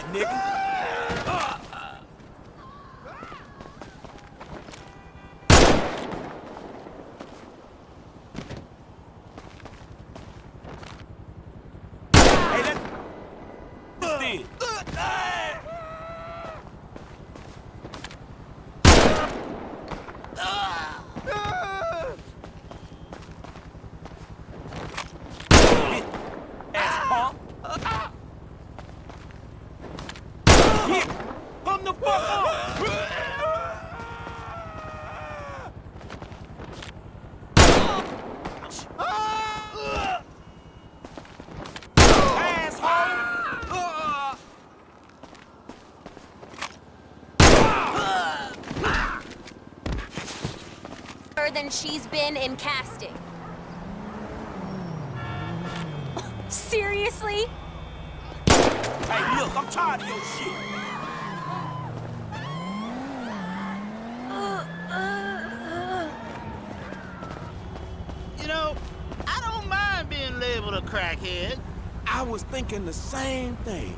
that, nigga. Hey, that's dead. Ass pump. Yeah, come the fuck up. Than she's been in casting. Seriously? Hey, look, I'm tired of your shit. You know, I don't mind being labeled a crackhead. I was thinking the same thing.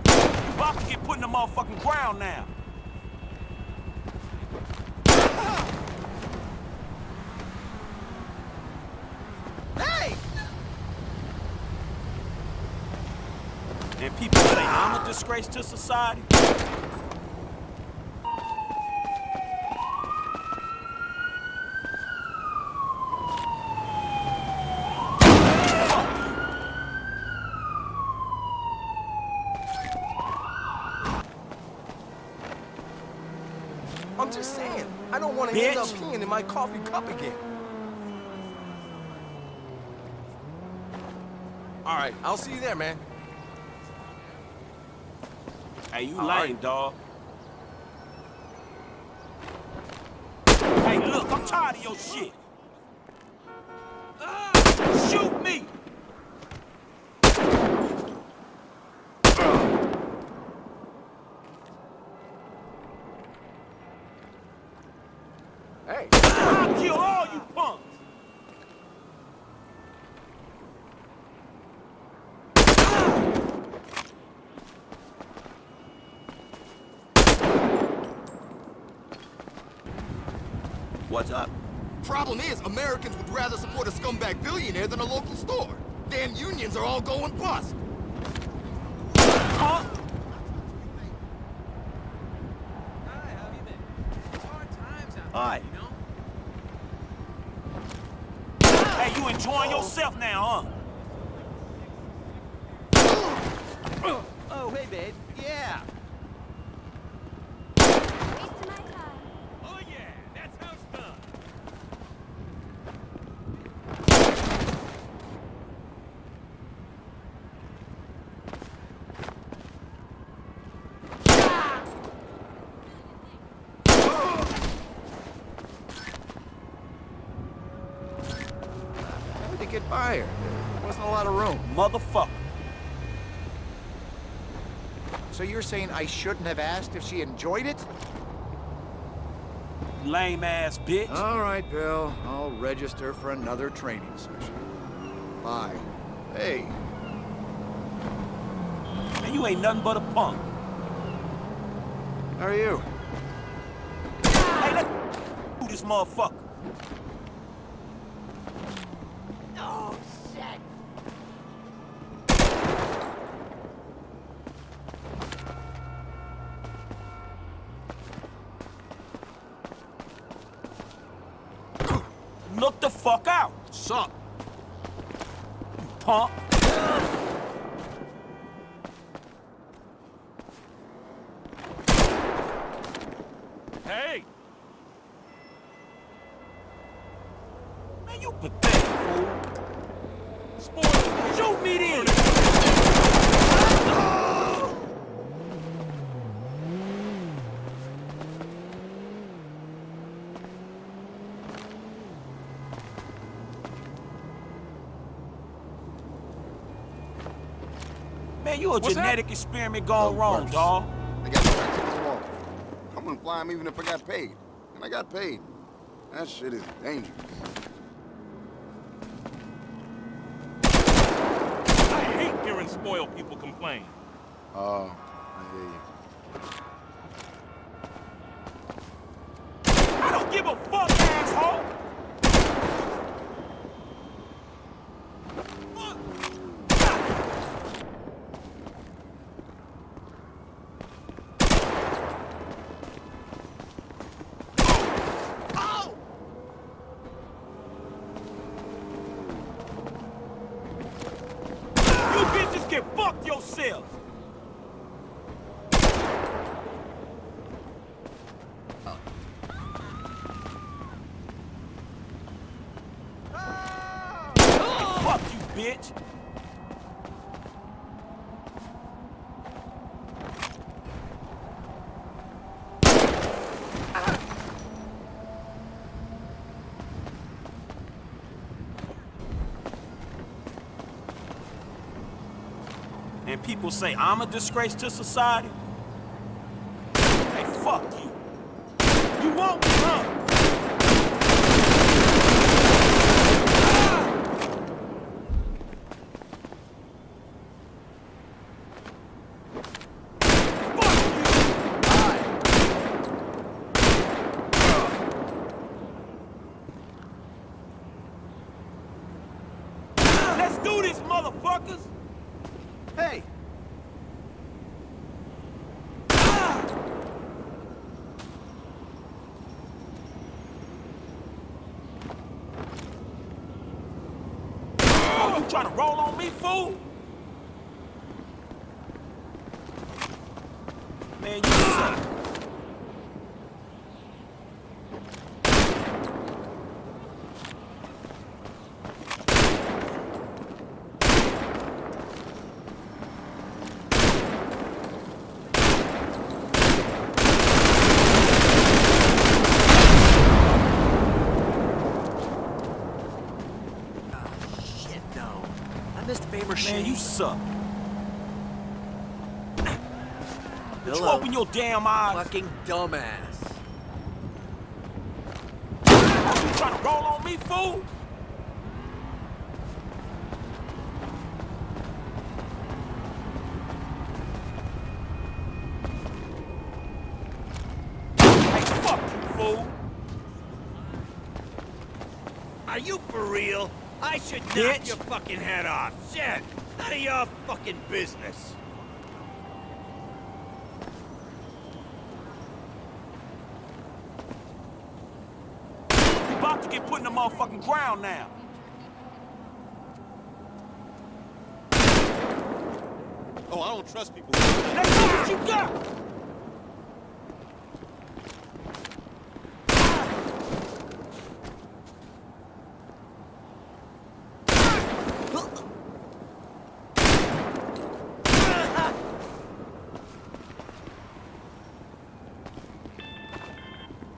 You about to get put in the motherfucking ground now. Hey! And people say I'm a disgrace to society. I'm just saying, I don't want to end up peeing in my coffee cup again. All right, I'll see you there, man. Hey, you All lame, right. dog. Hey, look, I'm tired of your shit. Shoot me! Hey. I'll kill all you punks! What's up? Problem is, Americans would rather support a scumbag billionaire than a local store. Damn unions are all going bust. Huh? Hi, how have you been? It's hard times out All right. there, you know? Hey, you enjoying yourself now, Oh, hey, babe. Yeah. Wasting my time. Oh, yeah. That's how it's done. How did they get by her? There wasn't a lot of room. huh? Motherfucker. So you're saying I shouldn't have asked if she enjoyed it? Lame ass bitch. All right, Bill. I'll register for another training session. Bye. Hey, Man, you ain't nothing but a punk. how are you? Hey, let's do this motherfucker. Oh, shit. Look the fuck out. Sup? Punk. Hey! Man, you pathetic, fool. Sport, shoot me then. Man, you a genetic experiment gone wrong, worse. dawg. I got back to the wall. I wouldn't fly him even if I got paid. And I got paid. That shit is dangerous. I hate hearing spoiled people complain. Oh, I hear you. I don't give a fuck, asshole! You bitches can fuck yourselves! Fuck you, bitch! And people say I'm a disgrace to society? Hey, fuck you. You won't be, huh? Let's do this, motherfuckers! Hey! Oh, you trying to roll on me, fool? Man, you suck. Shit, no. I missed Fabershane. Man, you suck. Would you Hello. open your damn eyes? Fucking dumbass. Oh, you trying to roll on me, fool? Hey, fuck you, fool. Are you for real? I should knock Bitch. your fucking head off. Shit! None of your fucking business. You about to get put in the motherfucking ground now. Oh, I don't trust people. Let's see what you got.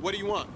What do you want?